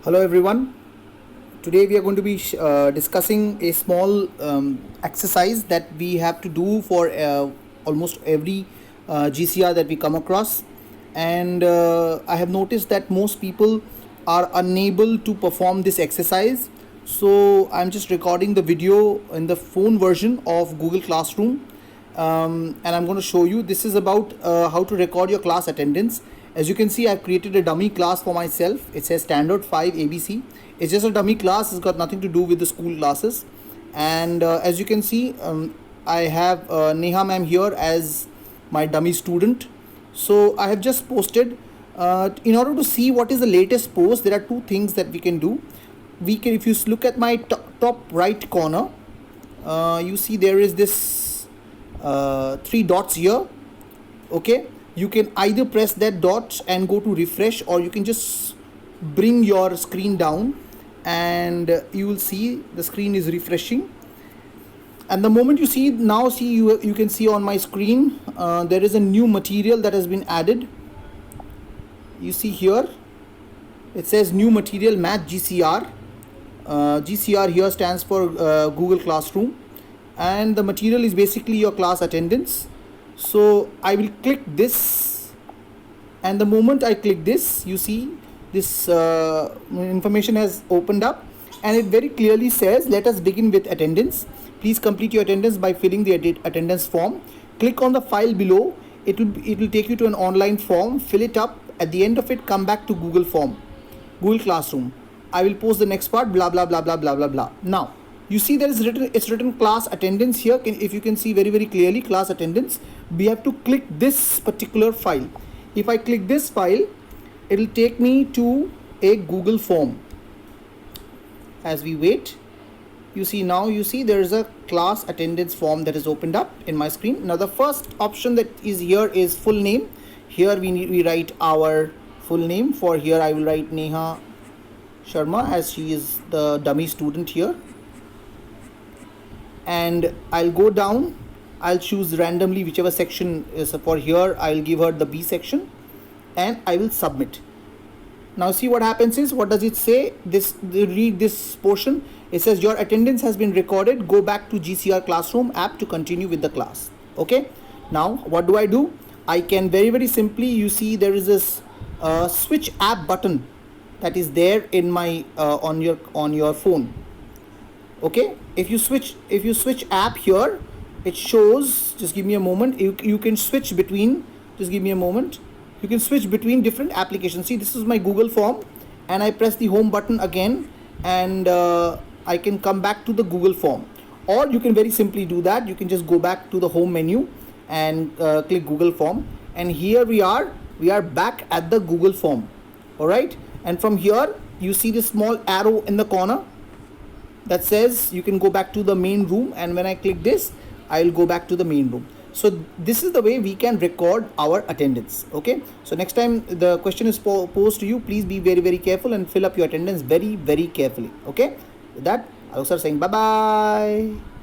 Hello everyone. Today we are going to be discussing a small exercise that we have to do for almost every GCR that we come across, and I have noticed that most people are unable to perform this exercise. So I'm just recording the video in the phone version of Google Classroom, and I'm going to show you. This is about how to record your class attendance. As you can see, I've created a dummy class for myself. It says standard 5 ABC. It's just a dummy class. It's got nothing to do with the school classes. And as you can see, I have Neha ma'am here as my dummy student. So I have just posted. In order to see what is the latest post, there are two things that we can do. We can, if you look at my top right corner, you see there is this three dots here. Okay, you can either press that dot and go to refresh, or you can just bring your screen down and you will see the screen is refreshing. And the moment you see you can see on my screen there is a new material that has been added. You see here it says new material Math GCR. GCR here stands for Google Classroom, and the material is basically your class attendance. So I will click this, and the moment I click this, you see this information has opened up, and it very clearly says, let us begin with attendance. Please complete your attendance by filling the attendance form. Click on the file below. It will take you to an online form. Fill it up. At the end of it, come back to Google Classroom. I will post the next part, blah blah blah blah blah blah blah. Now you see there is it's written class attendance here. If you can see very clearly, class attendance, we have to click this particular file. If I click this file, it will take me to a Google form. As we wait, you see there is a class attendance form that is opened up in my screen. Now the first option that is here is full name. Here we write our full name. For here I will write Neha Sharma, as she is the dummy student here. And I'll go down. I'll choose randomly whichever section is for here. I'll give her the B section, and I will submit. Now see what happens is, what does it say? Read this portion. It says your attendance has been recorded. Go back to GCR Classroom app to continue with the class. Okay. Now what do? I can very simply, you see there is this switch app button that is there in my on your phone. Okay, if you switch app here, it shows, just give me a moment, you can switch between, just give me a moment, you can switch between different applications. See, this is my Google form, and I press the home button again, and I can come back to the Google form. Or you can very simply do that, you can just go back to the home menu and click Google form, and here we are back at the Google form. Alright, and from here you see this small arrow in the corner that says you can go back to the main room, and when I click this, I'll go back to the main room. So this is the way we can record our attendance. Okay, so next time the question is posed to you, please be very careful and fill up your attendance very carefully. Okay, with that, Alok sir saying bye bye.